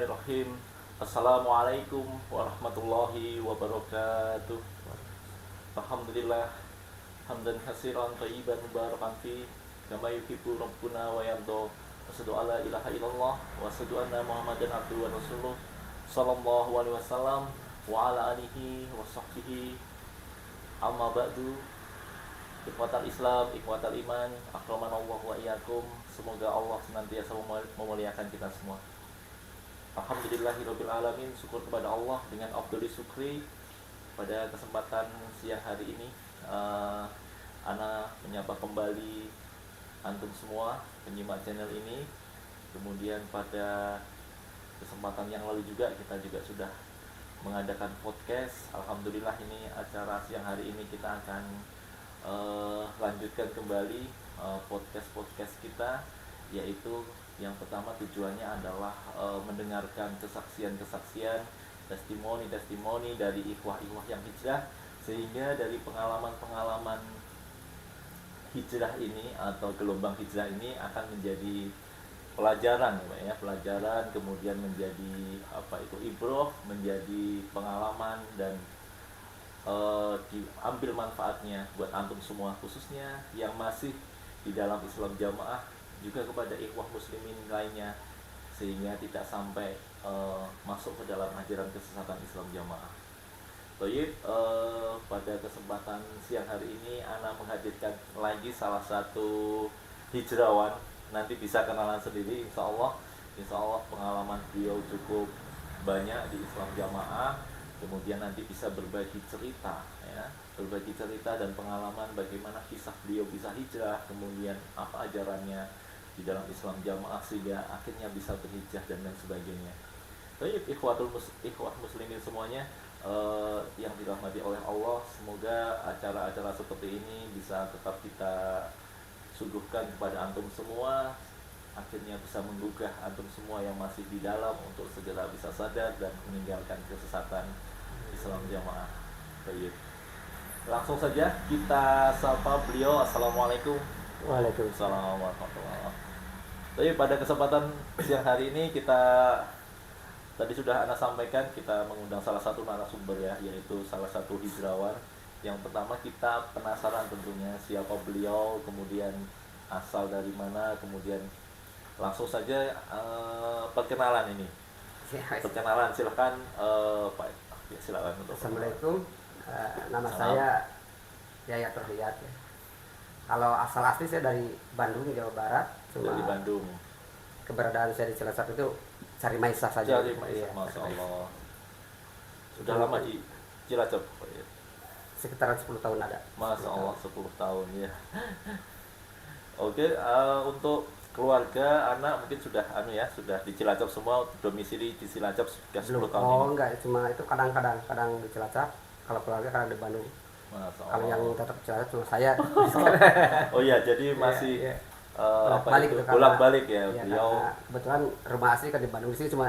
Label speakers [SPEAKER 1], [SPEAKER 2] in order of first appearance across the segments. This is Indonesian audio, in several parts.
[SPEAKER 1] Bismillahirrahmanirrahim. Assalamualaikum warahmatullahi wabarakatuh. Alhamdulillah hamdan katsiran thayyiban mubarakan fi kama yuhibbu rabbuna wa yarda. Asyhadu alla ilaha illallah wa asyhadu anna Muhammadan abduhu wa rasuluh sallallahu alaihi wasallam wa ala alihi wa sahbihi. Amma ba'du. Ikhwatal Islam, ikhwatal iman, akramanallah wa iyyakum. Semoga Allah senantiasa memuliakan kita semua. Alhamdulillahirabbil alamin, syukur kepada Allah dengan afdhalus syukri. Pada kesempatan siang hari ini ana menyapa kembali antum semua penyimak channel ini. Kemudian pada kesempatan yang lalu juga kita juga sudah mengadakan podcast. Alhamdulillah ini acara siang hari ini kita akan lanjutkan kembali podcast kita, yaitu yang pertama tujuannya adalah mendengarkan kesaksian-kesaksian, testimoni dari ikhwah-ikhwah yang hijrah, sehingga dari pengalaman-pengalaman hijrah ini atau gelombang hijrah ini akan menjadi pelajaran ya, pelajaran, kemudian menjadi ibrah, menjadi pengalaman, dan diambil manfaatnya buat antum semua, khususnya yang masih di dalam Islam jamaah, juga kepada ikhwah muslimin lainnya, sehingga tidak sampai masuk ke dalam ajaran kesesatan Islam jamaah. Baik, pada kesempatan siang hari ini ana menghadirkan lagi salah satu hijrawan. Nanti bisa kenalan sendiri, insya Allah pengalaman beliau cukup banyak di Islam jamaah. Kemudian nanti bisa berbagi cerita dan pengalaman bagaimana kisah beliau bisa hijrah, kemudian apa ajarannya di dalam Islam jamaah sehingga akhirnya bisa berhijrah dan lain sebagainya. Baik, ikhwah muslimin semuanya yang dirahmati oleh Allah, semoga acara-acara seperti ini bisa tetap kita suguhkan kepada antum semua, akhirnya bisa menggugah antum semua yang masih di dalam untuk segera bisa sadar dan meninggalkan kesesatan Islam jamaah. Baik, langsung saja kita sapa beliau. Assalamualaikum.
[SPEAKER 2] Waalaikumsalam
[SPEAKER 1] warahmatullahi wabarakatuh. Tapi pada kesempatan siang hari ini kita tadi sudah ana sampaikan, kita mengundang salah satu narasumber ya, yaitu salah satu hijrawan. Yang pertama kita penasaran tentunya siapa beliau, kemudian asal dari mana, kemudian langsung saja perkenalan ini. Perkenalan, silahkan Pak. Ya, silakan.
[SPEAKER 2] Assalamualaikum. Nama saya Yayat Rohiyat. Ya. Kalau asal asli saya dari Bandung, Jawa Barat. Cuma
[SPEAKER 1] dari Bandung.
[SPEAKER 2] Keberadaan saya di Cilacap itu cari maisah saja.
[SPEAKER 1] Cari maisah, Masya Allah. Sudah lama di Cilacap?
[SPEAKER 2] Sekitaran 10 tahun ada.
[SPEAKER 1] Masya Allah, 10 tahun ya. Oke, untuk keluarga, anak mungkin sudah sudah di Cilacap semua, domisili di Cilacap sudah 10 tahun ini.
[SPEAKER 2] Enggak, cuma itu kadang-kadang di Cilacap, kalau keluarga kadang di Bandung. Kalau yang tetap di Cilacap cuma saya.
[SPEAKER 1] Oh iya, jadi masih
[SPEAKER 2] bolak-balik
[SPEAKER 1] ya, beliau.
[SPEAKER 2] Kebetulan rumah asli kan di Bandung, di sini cuma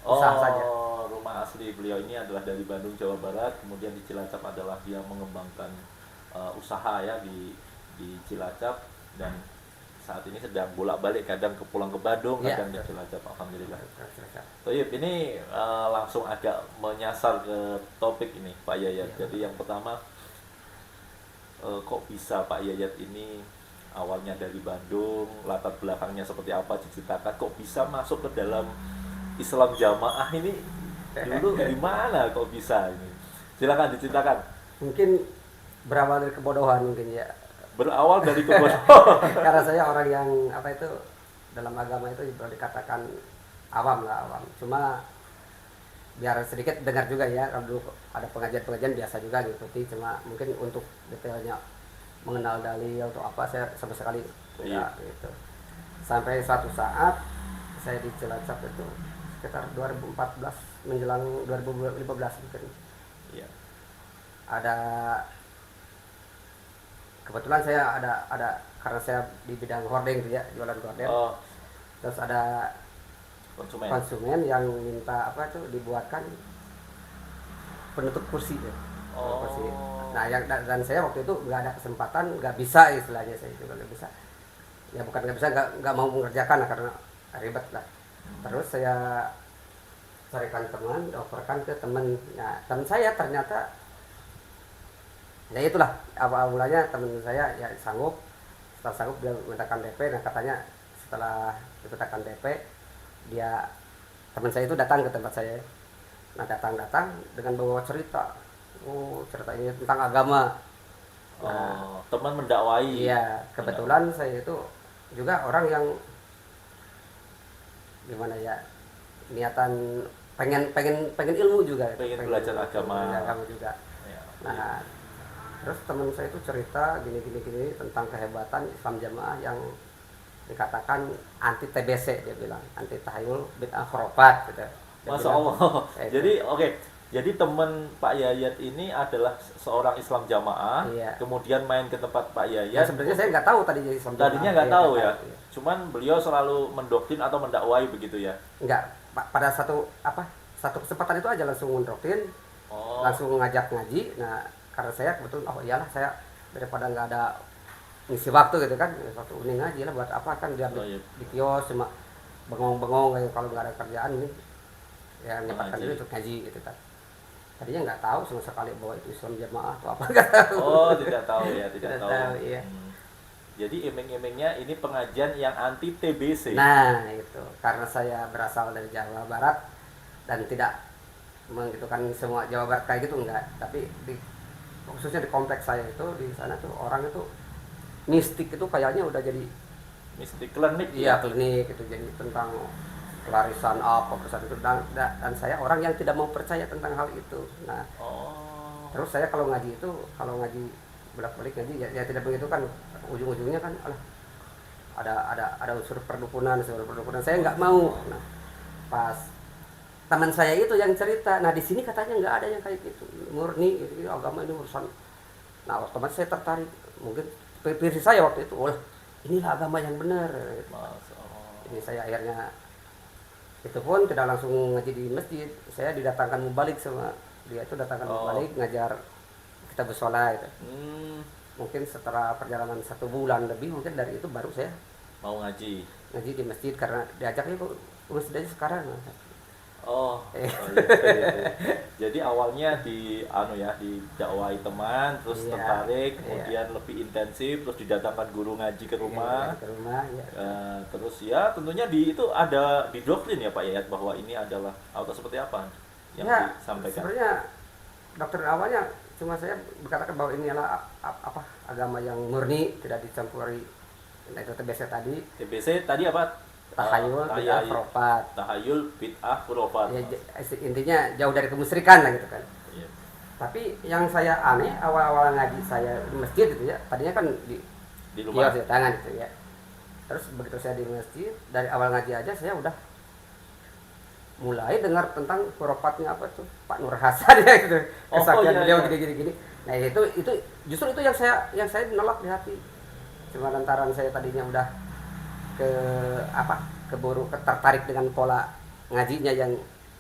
[SPEAKER 2] usaha saja.
[SPEAKER 1] Rumah asli beliau ini adalah dari Bandung, Jawa Barat, kemudian di Cilacap adalah dia mengembangkan usaha ya di Cilacap, dan saat ini sedang bolak-balik, kadang pulang ke Bandung, kadang di Cilacap. Alhamdulillah. Baik, ini langsung agak menyasar ke topik ini Pak Yayat. Jadi yang pertama, kok bisa Pak Yayat ini awalnya dari Bandung, latar belakangnya seperti apa diceritakan, kok bisa masuk ke dalam Islam jamaah ini dulu gimana kok bisa ini? Silakan diceritakan.
[SPEAKER 2] Mungkin berawal dari kebodohan mungkin ya.
[SPEAKER 1] Berawal dari kebodohan.
[SPEAKER 2] Karena saya orang yang dalam agama itu boleh dikatakan awam. Cuma biar sedikit dengar juga ya, kalau dulu ada pengajian biasa juga diikuti, cuma mungkin untuk detailnya mengenal dalil atau apa saya sama sekali tidak gitu. Sampai suatu saat saya di Cilacap itu sekitar 2014 menjelang 2015 mungkin.
[SPEAKER 1] Iya.
[SPEAKER 2] Ada kebetulan saya ada karena saya di bidang hordeng gitu ya, jualan hordeng. Terus ada konsumen yang minta dibuatkan penutup kursi ya. Kursi. Nah, dan saya waktu itu nggak ada kesempatan, nggak bisa istilahnya, saya juga nggak bisa. Ya bukan nggak bisa, nggak mau mengerjakan lah karena ribet lah. Terus saya carikan teman, operkan ke teman. Nah, teman saya ternyata ya itulah awal mulanya teman saya ya sanggup. Setelah sanggup dia mintakan DP. Nah katanya setelah dimintakan DP, dia teman saya itu datang ke tempat saya. Nah datang dengan bawa cerita. Oh cerita ini tentang agama. Nah
[SPEAKER 1] Oh, teman mendakwai.
[SPEAKER 2] iya kebetulan saya itu juga orang yang gimana ya, niatan pengen ilmu juga,
[SPEAKER 1] Pengen belajar agama.
[SPEAKER 2] juga.
[SPEAKER 1] Ya,
[SPEAKER 2] Nah terus teman saya itu cerita gini tentang kehebatan Islam Jamaah yang dikatakan anti TBC, dia bilang anti tahayul bid'ah khurafat gitu. Dia
[SPEAKER 1] Masya
[SPEAKER 2] bilang,
[SPEAKER 1] Allah.
[SPEAKER 2] itu.
[SPEAKER 1] Jadi oke. Jadi teman Pak Yayat ini adalah seorang Islam jamaah,
[SPEAKER 2] Iya.
[SPEAKER 1] kemudian main ke tempat Pak
[SPEAKER 2] Ya,
[SPEAKER 1] Yayat.
[SPEAKER 2] sebenarnya saya nggak tahu tadi jadi Islam Jamaah.
[SPEAKER 1] Tadinya nggak
[SPEAKER 2] Iya,
[SPEAKER 1] tahu ya.
[SPEAKER 2] iya.
[SPEAKER 1] Cuman beliau selalu mendoktrin atau mendakwai begitu ya.
[SPEAKER 2] Nggak, pada satu kesempatan itu aja langsung mendokterin,
[SPEAKER 1] Oh.
[SPEAKER 2] langsung ngajak ngaji. Nah karena saya kebetulan oh iyalah saya daripada nggak ada ngisi waktu gitu kan, waktu ini ngaji lah buat apa kan dia
[SPEAKER 1] Oh, iya.
[SPEAKER 2] di kios cuma bengong-bengong kayak kalau nggak ada kerjaan ini ya menyempatkan
[SPEAKER 1] Ngaji.
[SPEAKER 2] diri untuk ngaji gitu kan. Tadinya nggak tahu sama sekali bahwa itu Islam Jamaah atau apa, nggak tahu.
[SPEAKER 1] Oh, tidak tahu ya, tidak
[SPEAKER 2] Tidak
[SPEAKER 1] tahu.
[SPEAKER 2] tahu, iya.
[SPEAKER 1] Jadi iming-imingnya ini pengajian yang anti TBC.
[SPEAKER 2] Nah itu karena saya berasal dari Jawa Barat dan tidak menggitukan semua Jawa Barat kayak gitu enggak, tapi khususnya di kompleks saya itu di sana tuh orang itu mistik itu kayaknya udah jadi
[SPEAKER 1] Mistik klinik
[SPEAKER 2] iya
[SPEAKER 1] ya.
[SPEAKER 2] klinik itu, jadi tentang pelarisan apa pesan itu dan saya orang yang tidak mau percaya tentang hal itu. Nah
[SPEAKER 1] Oh.
[SPEAKER 2] terus saya kalau ngaji bolak-balik ngaji ya tidak begitu kan, ujung-ujungnya kan alah, ada unsur perdukunan saya nggak mau. Nah pas teman saya itu yang cerita, nah di sini katanya nggak ada yang kayak gitu, murni gitu, agama ini urusan. Nah teman saya tertarik, mungkin prinsip saya waktu itu, oh inilah agama yang benar.
[SPEAKER 1] Masya Allah.
[SPEAKER 2] Ini saya akhirnya itu pun tidak langsung ngaji di masjid, saya didatangkan mubalik sama dia itu, datangkan mubalik ngajar kita bersolat gitu. Mungkin setelah perjalanan 1 bulan lebih mungkin dari itu baru saya
[SPEAKER 1] Mau ngaji.
[SPEAKER 2] ngaji di masjid karena diajaknya kok masjid aja sekarang.
[SPEAKER 1] Oh, gitu. Jadi awalnya didakwai teman, terus
[SPEAKER 2] Iya,
[SPEAKER 1] tertarik,
[SPEAKER 2] iya.
[SPEAKER 1] kemudian lebih intensif, terus didatangkan guru ngaji ke rumah.
[SPEAKER 2] Ke rumah ya.
[SPEAKER 1] Terus ya tentunya itu ada di doktrin ya Pak Yayat bahwa ini adalah atau seperti apa yang
[SPEAKER 2] Ya,
[SPEAKER 1] disampaikan.
[SPEAKER 2] sebenarnya dokter awalnya cuma saya berkatakan bahwa ini adalah agama yang murni, tidak dicampuri nah itu TBC tadi,
[SPEAKER 1] TBC tadi apa?
[SPEAKER 2] tahayul, bid'ah, khurafat.
[SPEAKER 1] Tahayul, bid'ah, khurafat.
[SPEAKER 2] Ya, intinya jauh dari kemusyrikan lah gitu kan.
[SPEAKER 1] Iya.
[SPEAKER 2] Tapi yang saya aneh awal-awal ngaji saya di masjid gitu ya, tadinya kan di
[SPEAKER 1] rumah.
[SPEAKER 2] kios di tangan gitu ya. Terus begitu saya di masjid, dari awal ngaji aja saya udah mulai dengar tentang khurafatnya apa tuh Pak Nur Hasan ya gitu. Kesaksian
[SPEAKER 1] iya,
[SPEAKER 2] beliau
[SPEAKER 1] iya.
[SPEAKER 2] gini-gini. Nah, itu justru itu yang saya nolak di hati. Cuma lantaran saya tadinya udah keburu tertarik dengan pola ngajinya yang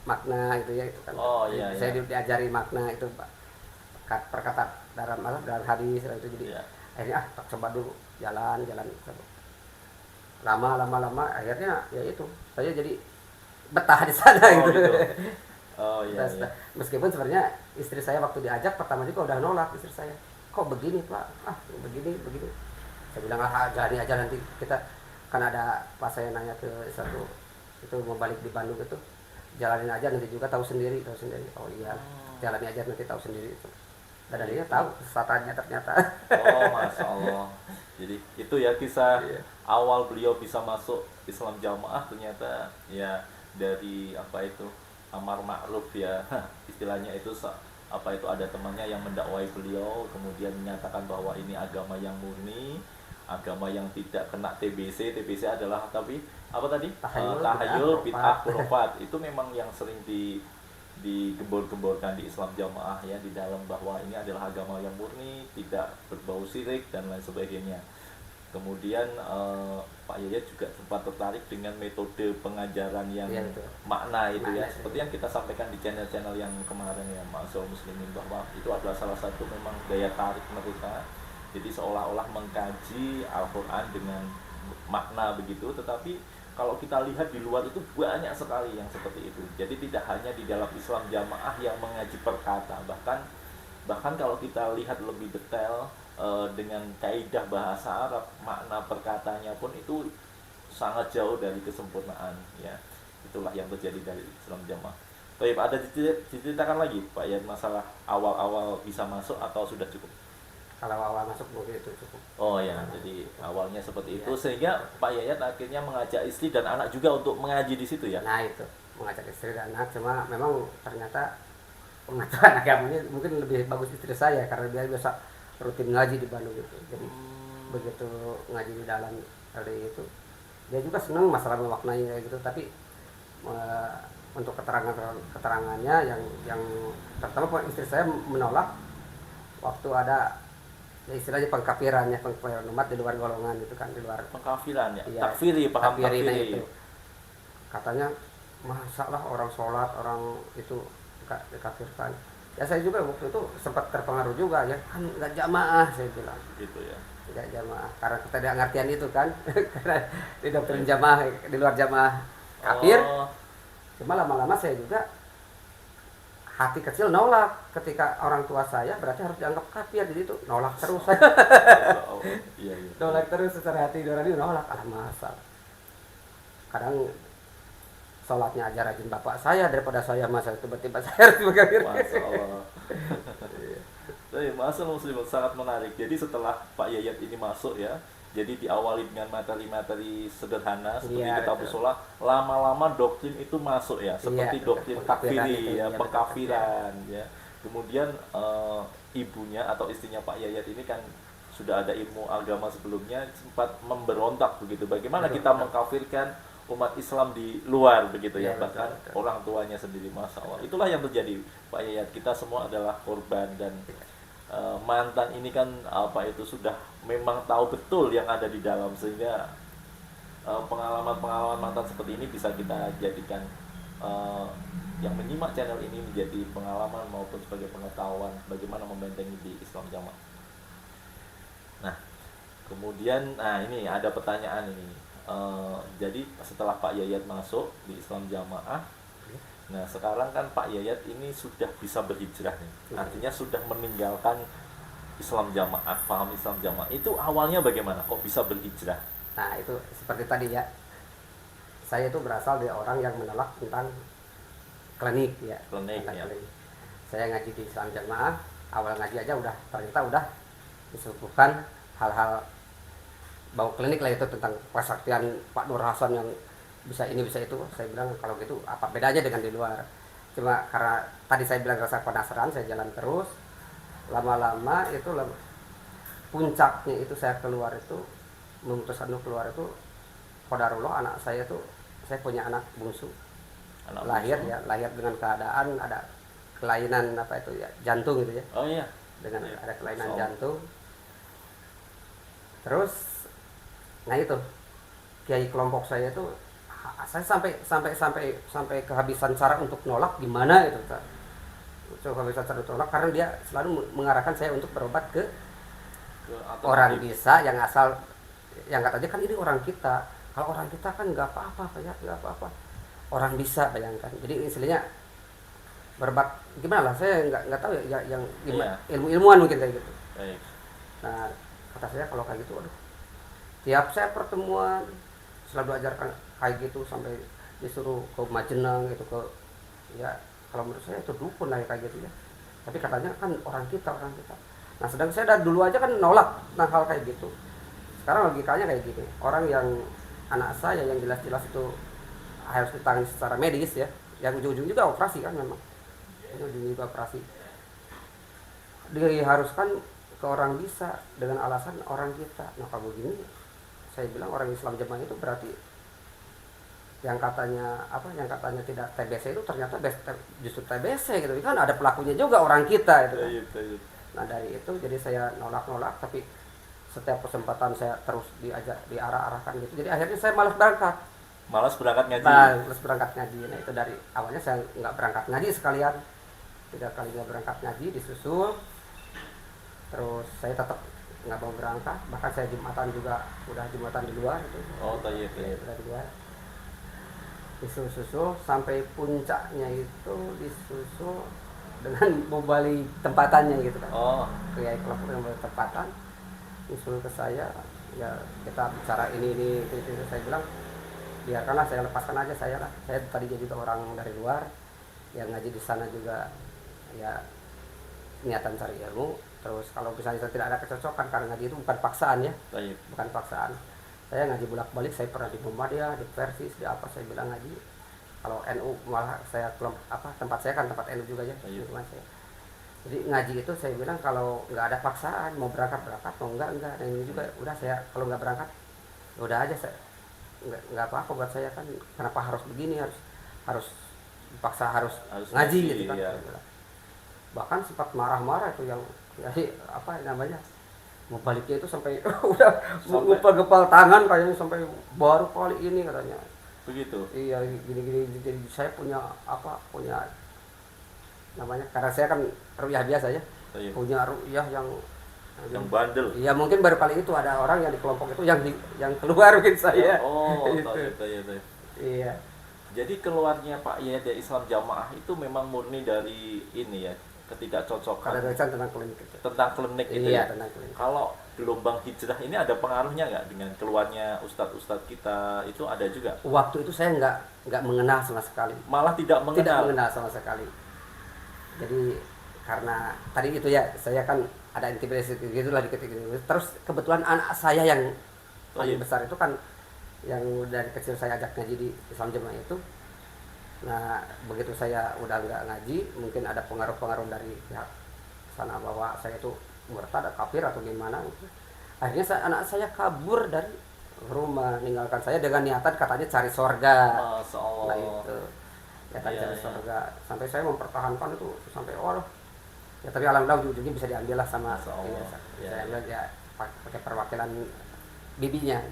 [SPEAKER 2] makna gitu ya, itu kan.
[SPEAKER 1] Iya,
[SPEAKER 2] Saya
[SPEAKER 1] iya.
[SPEAKER 2] diajari makna itu perkataan dalam hadis itu, jadi
[SPEAKER 1] Iya.
[SPEAKER 2] akhirnya tak coba dulu jalan lama akhirnya ya itu saya jadi betah di sana gitu.
[SPEAKER 1] Oh iya,
[SPEAKER 2] Betah.
[SPEAKER 1] iya.
[SPEAKER 2] Meskipun sebenarnya istri saya waktu diajak pertama juga udah nolak istri saya, kok begini Pak, begini saya bilang jalani aja nanti kita kan ada pas saya nanya ke satu itu mau balik di Bandung itu, jalanin aja nanti juga tahu sendiri. Oh iya, jalani aja nanti tahu sendiri. Dan dia tahu kesesatannya ternyata.
[SPEAKER 1] Oh, Masya Allah. Jadi itu ya kisah
[SPEAKER 2] Iya.
[SPEAKER 1] awal beliau bisa masuk Islam Jamaah, ternyata ya dari amar ma'ruf ya istilahnya itu ada temannya yang mendakwai beliau, kemudian menyatakan bahwa ini agama yang murni, agama yang tidak kena TBC. TBC adalah tahayul, bid'ah, khurafat. Itu memang yang sering digembor-gemborkan di Islam Jamaah ya, di dalam bahwa ini adalah agama yang murni, tidak berbau syirik dan lain sebagainya. Kemudian Pak Yayat juga sempat tertarik dengan metode pengajaran yang makna itu ya, seperti yang kita sampaikan di channel-channel yang kemarin ya, Ma'asyiral Muslimin, bahwa itu adalah salah satu memang daya tarik mereka. Jadi seolah-olah mengkaji Al-Quran dengan makna begitu, tetapi kalau kita lihat di luar itu banyak sekali yang seperti itu. Jadi tidak hanya di dalam Islam jamaah yang mengaji perkata, bahkan kalau kita lihat lebih detail dengan kaidah bahasa Arab, makna perkatanya pun itu sangat jauh dari kesempurnaan, ya. Itulah yang terjadi dari Islam jamaah. Baik, ada diceritakan lagi Pak ya masalah awal-awal bisa masuk atau sudah cukup?
[SPEAKER 2] Kalau awal masuk mungkin itu cukup.
[SPEAKER 1] Oh ya, jadi awalnya seperti itu sehingga Pak Yayat akhirnya mengajak istri dan anak juga untuk mengaji di situ ya.
[SPEAKER 2] Nah itu mengajak istri dan anak, cuma memang ternyata pengetahuan agamanya mungkin lebih bagus istri saya karena dia biasa rutin ngaji di Bandung gitu. Jadi begitu ngaji di dalam hari itu dia juga senang masalah memaknai kayak gitu, tapi untuk keterangannya yang pertama istri saya menolak waktu ada ya istilahnya pengkafiran umat di luar golongan itu kan, di luar
[SPEAKER 1] pengkafiran ya,
[SPEAKER 2] iya,
[SPEAKER 1] takfiri, paham takfiri
[SPEAKER 2] itu. Katanya masalah orang sholat orang itu dikafirkan. Ya saya juga waktu itu sempat terpengaruh juga ya, kan nggak jamaah saya bilang.
[SPEAKER 1] Gitu ya.
[SPEAKER 2] Tidak jamaah karena kita tidak ngertian itu kan. Karena di doktrin jamaah di luar jamaah kafir. Cuma lama-lama saya juga hati kecil nolak ketika orang tua saya berarti harus dianggap kafir, jadi itu nolak terus saya.
[SPEAKER 1] Iya.
[SPEAKER 2] Nolak terus secara hati nurani, nolak masa. Kadang sholatnya aja rajin bapak saya daripada saya, masa tiba-tiba saya harus berkafir.
[SPEAKER 1] Masya Allah. Masya Muslim sangat menarik. Jadi setelah Pak Yayat ini masuk ya, jadi diawali dengan materi-materi sederhana seperti kitab sholat, lama-lama doktrin itu masuk ya, seperti doktrin takfiri ya, pengkafiran ya. Kemudian ibunya atau istrinya Pak Yayat ini kan sudah ada ilmu agama sebelumnya, sempat memberontak begitu. Bagaimana kita mengkafirkan umat Islam di luar begitu ya, bahkan orang tuanya sendiri, masya Allah. Itulah yang terjadi Pak Yayat. Kita semua adalah korban dan mantan ini kan sudah memang tahu betul yang ada di dalam, sehingga pengalaman-pengalaman mantan seperti ini bisa kita jadikan yang menyimak channel ini menjadi pengalaman maupun sebagai pengetahuan bagaimana membentengi di Islam jamaah. Nah, kemudian ini ada pertanyaan ini. Jadi setelah Pak Yayat masuk di Islam jamaah, nah sekarang kan Pak Yayat ini sudah bisa berhijrah nih, artinya sudah meninggalkan Islam jamaah, paham Islam jamaah. Itu awalnya bagaimana kok bisa berhijrah?
[SPEAKER 2] Nah itu seperti tadi ya, saya itu berasal dari orang yang menolak tentang klinik ya. Klinik. Saya ngaji di Islam jamaah, awal ngaji aja ternyata udah disuguhkan hal-hal bau klinik lah itu, tentang kesaktian Pak Nur Hasan yang bisa ini bisa itu. Saya bilang kalau gitu apa bedanya dengan di luar. Cuma karena tadi saya bilang rasa penasaran, saya jalan terus. Lama-lama itu puncaknya itu saya keluar itu, memutuskan keluar itu qadarullah, anak saya tuh, saya punya anak bungsu. Lahir dengan keadaan ada kelainan jantung gitu ya.
[SPEAKER 1] Oh iya.
[SPEAKER 2] Dengan ada kelainan jantung. Terus nah itu kiai kelompok saya itu, saya sampai kehabisan cara untuk nolak gimana itu, kehabisan cara untuk nolak karena dia selalu mengarahkan saya untuk berobat ke orang bisa yang asal, yang katanya kan ini orang kita, kalau orang kita kan nggak apa-apa ya, nggak apa-apa, orang bisa, bayangkan. Jadi istilahnya berobat gimana lah, saya nggak tahu ya yang ilmu-ilmuwan mungkin kayak gitu. Nah kata saya kalau kayak gitu, aduh, tiap saya pertemuan selalu ajarkan kayak gitu, sampai disuruh ke Majenang gitu, ke ya kalau menurut saya itu dukun lah kayak gitu ya, tapi katanya kan orang kita. Nah sedang saya dari dulu aja kan nolak hal kayak gitu. Sekarang logikanya kayak gini, orang yang anak saya yang jelas-jelas itu harus ditangani secara medis ya, yang ujung-ujung juga operasi kan, memang ujung-ujung juga operasi, diharuskan ke orang bisa dengan alasan orang kita. Nah kalau begini saya bilang orang Islam jamaah itu berarti yang katanya tidak TBC itu ternyata justru TBC gitu kan, ada pelakunya juga orang kita itu kan. Nah dari itu jadi saya nolak, tapi setiap kesempatan saya terus diarah-arahkan gitu, jadi akhirnya saya malas berangkat ngaji. Nah itu dari awalnya saya nggak berangkat ngaji sekalian, 3 kali nggak berangkat ngaji disusul, terus saya tetap nggak mau berangkat, bahkan saya Jumatan juga udah Jumatan di luar itu.
[SPEAKER 1] Oh, iya.
[SPEAKER 2] Udah di luar. disusul sampai puncaknya itu disusul dengan membalik tempatannya gitu kan.
[SPEAKER 1] Oh,
[SPEAKER 2] Kiai kelompok yang membalik tempatan usul ke saya, ya kita bicara ini itu. Saya bilang biarkanlah, saya lepaskan aja saya lah. Saya tadinya juga orang dari luar yang ngaji di sana juga, ya niatan cari ilmu. Terus kalau misalnya saya tidak ada kecocokan, karena ngaji itu bukan paksaan ya,
[SPEAKER 1] baik.
[SPEAKER 2] bukan paksaan. Saya ngaji bolak-balik, saya pernah di Muhammadiyah, di Persis, di apa, saya bilang ngaji. Kalau NU malah saya tempat saya kan tempat NU juga ya, lingkungan saya. Jadi ngaji itu saya bilang kalau nggak ada paksaan, mau berangkat, mau enggak. Dan ini juga udah, saya kalau nggak berangkat ya udah aja, saya nggak apa-apa buat saya kan. Kenapa harus begini, harus dipaksa harus ngaji gitu kan.
[SPEAKER 1] Ya.
[SPEAKER 2] Bahkan sempat marah-marah itu yang apa namanya, mau baliknya itu sampai udah ngepal-ngepal tangan kayaknya, sampai baru kali ini katanya.
[SPEAKER 1] Begitu.
[SPEAKER 2] Iya, gini jadi saya punya namanya, karena saya kan ru'yah biasa ya.
[SPEAKER 1] Iya.
[SPEAKER 2] Punya ru'yah yang
[SPEAKER 1] bandel.
[SPEAKER 2] Iya, mungkin baru kali itu ada orang yang di kelompok itu yang keluar mungkin saya.
[SPEAKER 1] Oh,
[SPEAKER 2] gitu.
[SPEAKER 1] tahu.
[SPEAKER 2] Iya.
[SPEAKER 1] Jadi keluarnya Pak Yayat dari Islam Jamaah itu memang murni dari ini ya, ketidakcocokan.
[SPEAKER 2] Ada tulisan tentang klinik.
[SPEAKER 1] Tentang klinik itu
[SPEAKER 2] iya,
[SPEAKER 1] ya.
[SPEAKER 2] tentang klinik.
[SPEAKER 1] Kalau gelombang hijrah ini ada pengaruhnya nggak dengan keluarnya ustadz-ustadz kita, itu ada juga?
[SPEAKER 2] Waktu itu saya nggak mengenal sama sekali.
[SPEAKER 1] Malah tidak mengenal.
[SPEAKER 2] Tidak mengenal sama sekali. Jadi karena tadi itu ya, saya kan ada intimidasi gitulah dikit. Terus kebetulan anak saya yang paling besar itu kan, yang dari kecil saya ajak ngaji di Islam Jamaah itu. Nah, begitu saya udah nggak ngaji, mungkin ada pengaruh-pengaruh dari pihak sana bahwa saya itu murtad, kafir atau gimana. Akhirnya anak saya kabur dari rumah, meninggalkan saya dengan niatan katanya cari surga.
[SPEAKER 1] Masya Allah.
[SPEAKER 2] Nah itu, niatan cari surga. Sampai saya mempertahankan itu sampai ya, tapi alhamdulillah ujung-ujungnya bisa diambil lah sama saya ambil ya pakai perwakilan bibinya,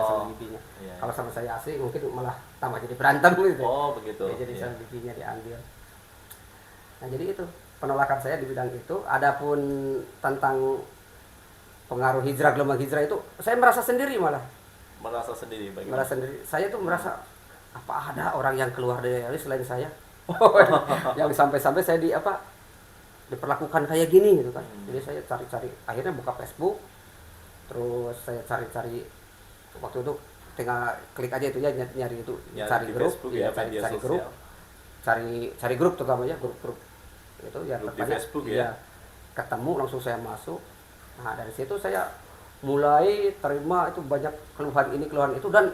[SPEAKER 2] sama bibinya. Kalau sama saya asli mungkin malah tambah jadi berantem gitu.
[SPEAKER 1] Oh begitu.
[SPEAKER 2] Ya, jadi sama bibinya diambil. Nah jadi itu penolakan saya di bidang itu. Adapun tentang pengaruh hijrah, gelombang hijrah itu saya merasa sendiri malah.
[SPEAKER 1] Merasa sendiri bagaimana?
[SPEAKER 2] Merasa sendiri. Saya tuh merasa apa ada orang yang keluar dari RI selain saya? Yang sampai-sampai saya diperlakukan kayak gini gitu kan. Jadi saya cari-cari, akhirnya buka Facebook. Terus saya cari-cari, waktu itu tinggal klik aja itu ya, nyari itu, cari grup,
[SPEAKER 1] Facebook,
[SPEAKER 2] ya, cari grup, cari grup terutamanya grup itu ya,
[SPEAKER 1] grup di Facebook ya.
[SPEAKER 2] Ketemu langsung saya masuk. Nah dari situ saya mulai terima itu banyak keluhan ini keluhan itu, dan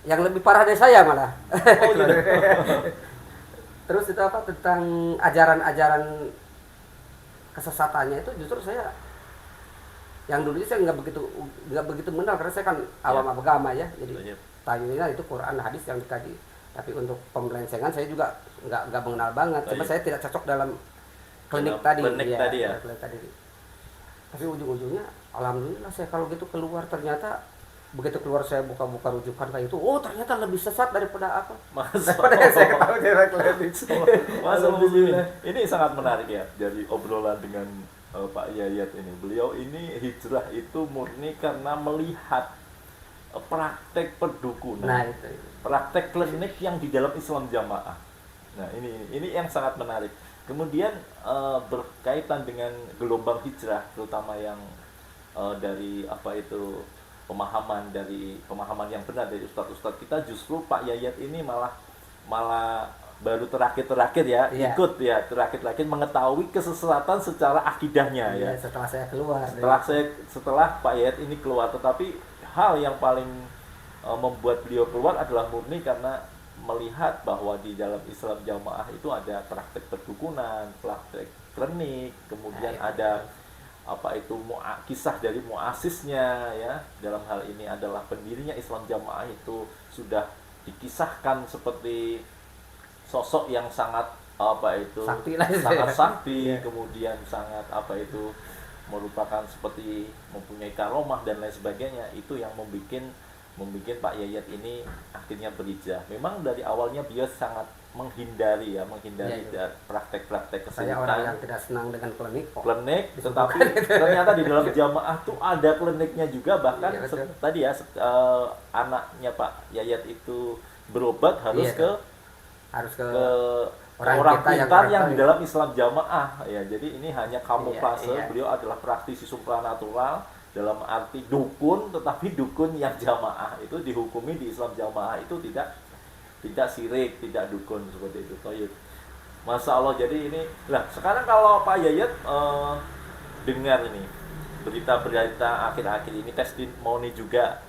[SPEAKER 2] yang lebih parah dari saya malah.
[SPEAKER 1] Oh, gitu.
[SPEAKER 2] Terus itu tentang ajaran-ajaran kesesatannya itu justru saya yang dulunya saya nggak begitu mengenal, karena saya kan awam agama ya, jadi tayunya itu Quran hadis yang dikaji. Tapi untuk pembelensengan saya juga nggak mengenal banget. Cuma saya tidak cocok dalam klinik tadi. Klinik tadi. Tapi ujung-ujungnya alhamdulillah saya kalau gitu keluar, ternyata begitu keluar saya buka-buka rujukan kayak itu, oh ternyata lebih sesat daripada apa? Daripada yang saya ketahui dari klinik.
[SPEAKER 1] Ini sangat menarik ya dari obrolan dengan Pak Yayat ini. Beliau ini hijrah itu murni karena melihat praktek perdukunan.
[SPEAKER 2] Nah, itu.
[SPEAKER 1] Praktek klinik yang di dalam Islam Jamaah. Nah, ini yang sangat menarik. Kemudian berkaitan dengan gelombang hijrah, terutama yang dari pemahaman yang benar dari ustadz-ustadz kita, justru Pak Yayat ini malah baru terakhir ya, ikut ya terakhir mengetahui kesesatan secara akidahnya ya.
[SPEAKER 2] Setelah saya keluar.
[SPEAKER 1] Setelah Pak Yayat ini keluar, tetapi hal yang paling membuat beliau keluar adalah murni karena melihat bahwa di dalam Islam Jamaah itu ada praktek perdukunan, praktek klinik, kemudian ada kisah dari muasisnya ya. Dalam hal ini adalah pendirinya Islam Jamaah itu sudah dikisahkan seperti sosok yang sangat sangat sakti, kemudian sangat merupakan seperti mempunyai karomah dan lain sebagainya. Itu yang membuat Pak Yayat ini akhirnya berhijrah. Memang dari awalnya dia sangat menghindari praktek-praktek kesehatan.
[SPEAKER 2] Saya orang yang tidak senang dengan klinik,
[SPEAKER 1] tetapi ternyata di dalam jamaah tuh ada kliniknya juga, bahkan tadi ya anaknya Pak Yayat itu berobat harus
[SPEAKER 2] Iya,
[SPEAKER 1] ke
[SPEAKER 2] harus ke
[SPEAKER 1] orang
[SPEAKER 2] orang kita yang
[SPEAKER 1] pintar yang
[SPEAKER 2] orang
[SPEAKER 1] di dalam Islam jamaah ya. Jadi ini hanya kamuflase.
[SPEAKER 2] Iya, iya.
[SPEAKER 1] Beliau adalah praktisi supranatural dalam arti dukun, tetapi dukun yang jamaah itu dihukumi di Islam jamaah itu tidak sirik, tidak dukun seperti itu. Toyib. Masya Allah. Jadi ini lah sekarang kalau Pak Yayat dengar ini berita-berita akhir-akhir ini testimoni juga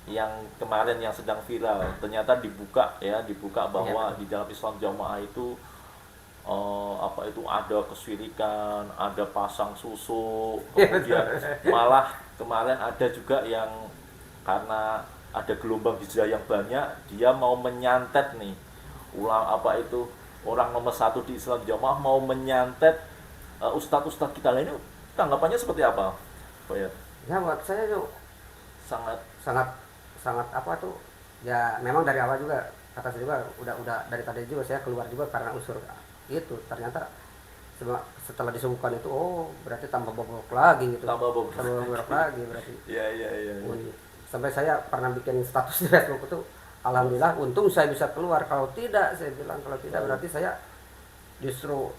[SPEAKER 1] yang kemarin yang sedang viral, ternyata dibuka bahwa di dalam Islam jamaah itu apa itu ada kesyirikan, ada pasang susu, kemudian malah kemarin ada juga yang karena ada gelombang hijrah yang banyak, dia mau menyantet nih orang nomor satu di Islam jamaah mau menyantet ustadz-ustadz kita lainnya. Tanggapannya seperti apa, Pak Yayat?
[SPEAKER 2] ya buat saya tuh
[SPEAKER 1] Sangat
[SPEAKER 2] sangat apa tuh ya, memang dari awal juga kata saya juga udah dari tadi juga saya keluar juga karena unsur itu. Ternyata setelah disuguhkan itu, oh berarti tambah bobrok lagi gitu,
[SPEAKER 1] tambah
[SPEAKER 2] bobrok lagi berarti.
[SPEAKER 1] Iya.
[SPEAKER 2] Sampai saya pernah bikin status di Facebook itu, alhamdulillah untung saya bisa keluar, kalau tidak saya bilang kalau tidak berarti saya justru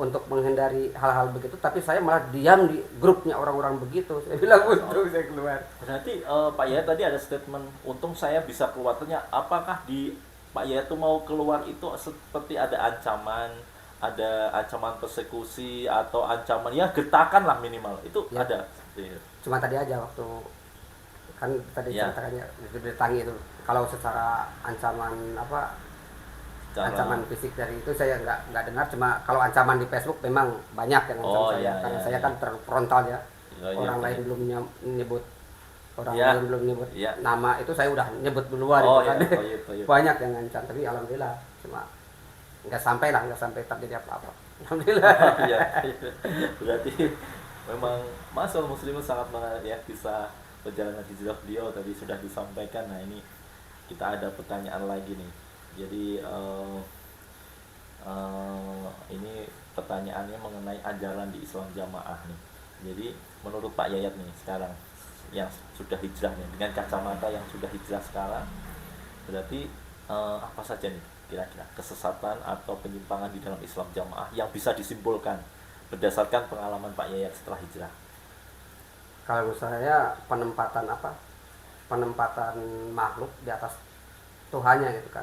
[SPEAKER 2] untuk menghindari hal-hal begitu, tapi saya malah diam di grupnya orang-orang begitu. Saya bilang untung saya keluar.
[SPEAKER 1] Berarti Pak Yayat tadi ada statement untung saya bisa keluar. Ternyata apakah di Pak Yayat tuh mau keluar itu seperti ada ancaman persekusi atau ancaman ya getakan lah minimal itu
[SPEAKER 2] Ya.
[SPEAKER 1] ada.
[SPEAKER 2] Cuma tadi aja waktu kan tadi
[SPEAKER 1] Ya.
[SPEAKER 2] ceritakannya ditangi itu, kalau secara ancaman ancaman fisik dari itu saya nggak dengar. Cuma kalau ancaman di Facebook memang banyak yang ngancam saya,
[SPEAKER 1] iya,
[SPEAKER 2] karena
[SPEAKER 1] iya,
[SPEAKER 2] saya
[SPEAKER 1] iya.
[SPEAKER 2] kan terfrontal ya.
[SPEAKER 1] Iya,
[SPEAKER 2] Orang
[SPEAKER 1] iya.
[SPEAKER 2] lain belum nyebut, orang
[SPEAKER 1] Iya.
[SPEAKER 2] lain belum nyebut
[SPEAKER 1] Iya.
[SPEAKER 2] nama itu saya udah nyebut duluan
[SPEAKER 1] Oh
[SPEAKER 2] itu kan.
[SPEAKER 1] iya.
[SPEAKER 2] Banyak yang ngancam, tapi alhamdulillah cuma nggak sampai terjadi apa-apa. Alhamdulillah.
[SPEAKER 1] Iya. Berarti memang Masal Muslimun sangat menarik ya kisah perjalanan hijrah beliau tadi sudah disampaikan. Nah ini kita ada pertanyaan lagi nih. Jadi ini pertanyaannya mengenai ajaran di Islam jamaah nih. Jadi menurut Pak Yayat nih sekarang yang sudah hijrah nih, dengan kacamata yang sudah hijrah sekarang, berarti apa saja nih kira-kira kesesatan atau penyimpangan di dalam Islam jamaah yang bisa disimpulkan berdasarkan pengalaman Pak Yayat setelah hijrah?
[SPEAKER 2] Kalau menurut saya penempatan makhluk di atas Tuhannya gitu kan.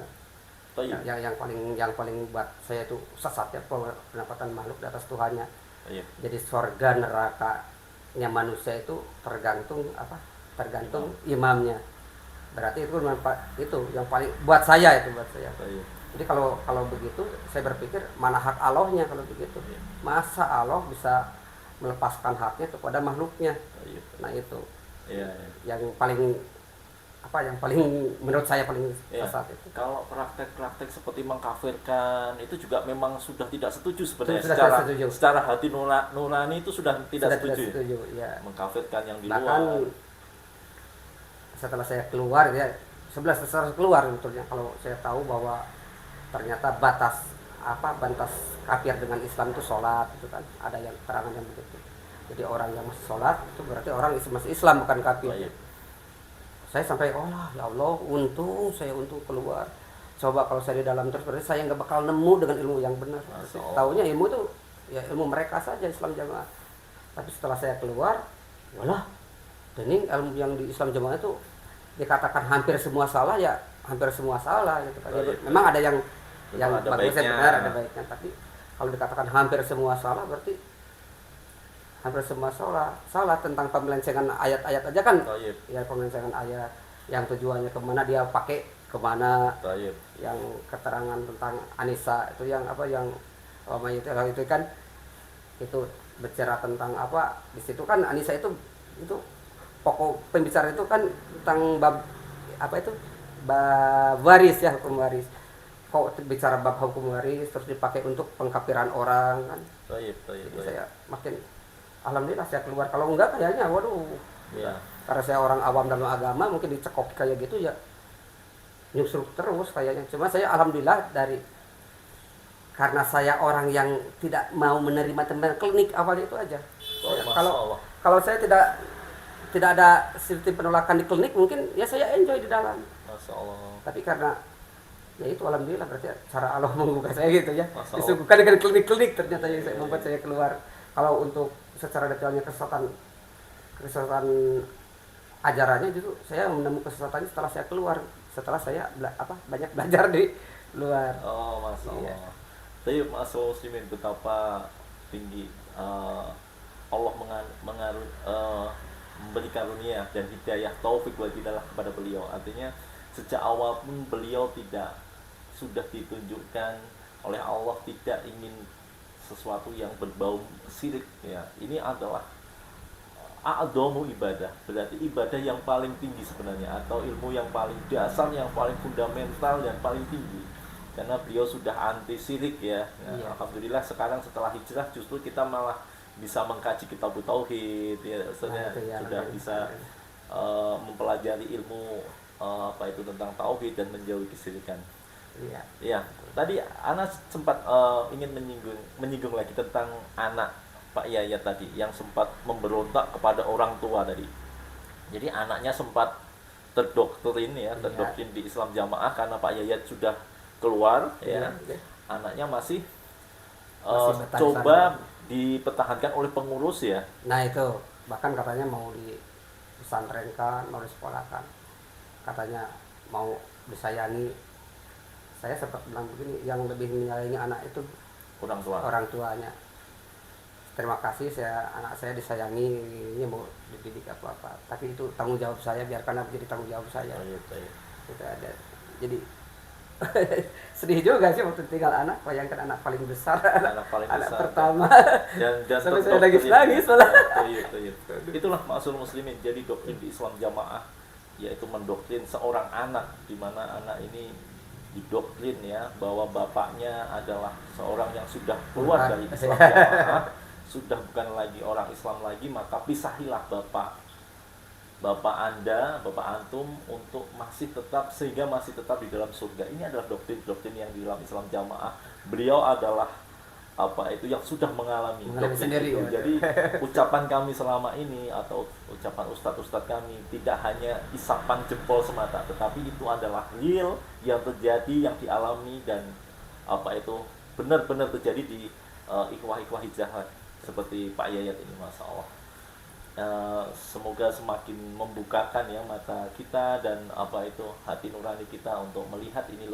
[SPEAKER 1] Toyib.
[SPEAKER 2] Yang paling buat saya itu sesat ya, penempatan makhluk di atas Tuhannya.
[SPEAKER 1] Toyib.
[SPEAKER 2] Jadi surga nerakanya manusia itu tergantung imamnya. Berarti itu yang paling buat saya.
[SPEAKER 1] Toyib.
[SPEAKER 2] Jadi kalau begitu saya berpikir mana hak Allahnya kalau begitu.
[SPEAKER 1] Iya.
[SPEAKER 2] Masa Allah bisa melepaskan haknya kepada makhluknya.
[SPEAKER 1] Toyib.
[SPEAKER 2] Nah itu
[SPEAKER 1] Iya.
[SPEAKER 2] yang paling menurut saya paling
[SPEAKER 1] Ya,
[SPEAKER 2] sesat itu.
[SPEAKER 1] kalau praktek-praktek seperti mengkafirkan itu juga memang sudah tidak setuju sebenarnya.
[SPEAKER 2] Sudah tidak setuju.
[SPEAKER 1] Secara hati nurani itu sudah tidak setuju.
[SPEAKER 2] Ya.
[SPEAKER 1] Mengkafirkan yang di
[SPEAKER 2] Bahkan
[SPEAKER 1] luar.
[SPEAKER 2] setelah saya keluar ya, setelah keluar sebetulnya, kalau saya tahu bahwa ternyata batas kafir dengan Islam itu sholat itu kan, ada yang keterangan yang begitu. Jadi orang yang masih sholat itu berarti orang masih Islam, bukan kafir.
[SPEAKER 1] Baik.
[SPEAKER 2] Saya sampai ya Allah untung keluar. Coba kalau saya di dalam terus berarti saya nggak bakal nemu dengan ilmu yang benar. Taunya ilmu itu ya ilmu mereka saja Islam jamaah. Tapi setelah saya keluar, walah, ini ilmu yang di Islam jamaah itu dikatakan hampir semua salah ya, hampir semua salah gitu kan.
[SPEAKER 1] Baik.
[SPEAKER 2] Memang ada yang
[SPEAKER 1] Memang ada
[SPEAKER 2] bagusnya
[SPEAKER 1] baiknya.
[SPEAKER 2] benar, ada baiknya, tapi kalau dikatakan hampir semua salah berarti hampir semua salah tentang pemelencengan ayat-ayat aja kan.
[SPEAKER 1] Toyib.
[SPEAKER 2] Ya, pemelencengan ayat yang tujuannya kemana dia pakai, kemana,
[SPEAKER 1] Toyib.
[SPEAKER 2] yang keterangan tentang Anisa itu yang itu kan itu bicara tentang apa di situ kan. Anisa itu pokok pembicara itu kan tentang bab waris ya, hukum waris. Kok bicara bab hukum waris terus dipakai untuk pengkafiran orang kan.
[SPEAKER 1] Toyib.
[SPEAKER 2] Jadi saya makin alhamdulillah saya keluar. Kalau enggak kayaknya waduh.
[SPEAKER 1] Ya.
[SPEAKER 2] Karena saya orang awam dalam agama, mungkin dicekok kayak gitu ya nyusruk terus kayaknya. Cuma saya alhamdulillah karena saya orang yang tidak mau menerima teman klinik awal itu aja. Kalau saya tidak ada sistem penolakan di klinik, mungkin ya saya enjoy di dalam.
[SPEAKER 1] Masya Allah.
[SPEAKER 2] Tapi karena ya itu alhamdulillah berarti cara Allah membuka saya gitu ya.
[SPEAKER 1] Masya Allah.
[SPEAKER 2] Disuguhkan dengan klinik-klinik ternyata yang
[SPEAKER 1] Iya,
[SPEAKER 2] membuat
[SPEAKER 1] iya.
[SPEAKER 2] saya keluar. Kalau untuk secara detailnya kesesatan ajarannya justru saya menemukan kesesatannya setelah saya keluar, setelah saya banyak belajar di luar.
[SPEAKER 1] Oh, Masya
[SPEAKER 2] Iya.
[SPEAKER 1] Allah. Tapi Masya muslimin, betapa tinggi Allah memberi karunia dan hidayah taufik bagi kita kepada beliau. Artinya sejak awal pun beliau sudah ditunjukkan oleh Allah tidak ingin sesuatu yang berbau syirik ya. Ini adalah a'dhamu ibadah, berarti ibadah yang paling tinggi sebenarnya, atau ilmu yang paling dasar, yang paling fundamental dan paling tinggi. Karena beliau sudah anti syirik ya.
[SPEAKER 2] Iya.
[SPEAKER 1] Alhamdulillah sekarang setelah hijrah justru kita malah bisa mengkaji kitab tauhid ya, maksudnya
[SPEAKER 2] itu ya,
[SPEAKER 1] sudah bisa mempelajari ilmu tentang tauhid dan menjauhi kesyirikan.
[SPEAKER 2] Iya.
[SPEAKER 1] Ya, tadi Ana sempat ingin menyinggung lagi tentang anak Pak Yayat tadi yang sempat memberontak kepada orang tua tadi. Jadi anaknya sempat terdoktrin ya, terdoktrin di Islam Jamaah karena Pak Yayat sudah keluar ya.
[SPEAKER 2] Iya.
[SPEAKER 1] Anaknya masih
[SPEAKER 2] bertahan
[SPEAKER 1] coba
[SPEAKER 2] sana.
[SPEAKER 1] dipertahankan oleh pengurus ya.
[SPEAKER 2] Nah itu bahkan katanya mau pesantrenkan, mau disekolahkan, katanya mau disayangi. Saya sempat bilang begini, yang lebih menyayangi anak itu
[SPEAKER 1] Orang tua.
[SPEAKER 2] orang tuanya. Terima kasih anak saya disayangi, ini mau dididik apa-apa. Tapi itu tanggung jawab saya, biarkan menjadi tanggung jawab saya.
[SPEAKER 1] Oh, iya, iya.
[SPEAKER 2] Itu ada. Jadi sedih juga sih waktu tinggal anak, bayangkan anak paling besar,
[SPEAKER 1] Anak paling
[SPEAKER 2] anak
[SPEAKER 1] besar.
[SPEAKER 2] pertama.
[SPEAKER 1] Dan
[SPEAKER 2] Sampai saya
[SPEAKER 1] terdoktrin.
[SPEAKER 2] nangis malah.
[SPEAKER 1] Iya. Itulah maksud muslimin. Jadi doktrin di Islam Jamaah yaitu mendoktrin seorang anak, di mana anak ini didoktrin ya bahwa bapaknya adalah seorang yang sudah keluar dari Islam Jamaah, sudah bukan lagi orang Islam lagi, maka pisahilah bapak Anda, bapak antum untuk sehingga masih tetap di dalam surga. Ini adalah doktrin yang di dalam Islam Jamaah. Beliau adalah yang sudah mengalami doktrin
[SPEAKER 2] sendiri
[SPEAKER 1] itu.
[SPEAKER 2] ya.
[SPEAKER 1] Jadi ucapan kami selama ini atau ucapan ustadz-ustadz kami tidak hanya isapan jempol semata, tetapi itu adalah real yang terjadi, yang dialami, dan benar-benar terjadi di ikhwah-ikhwah hijrah seperti Pak Yayat ini, Masya Allah. Semoga semakin membukakan ya mata kita dan hati nurani kita untuk melihat ini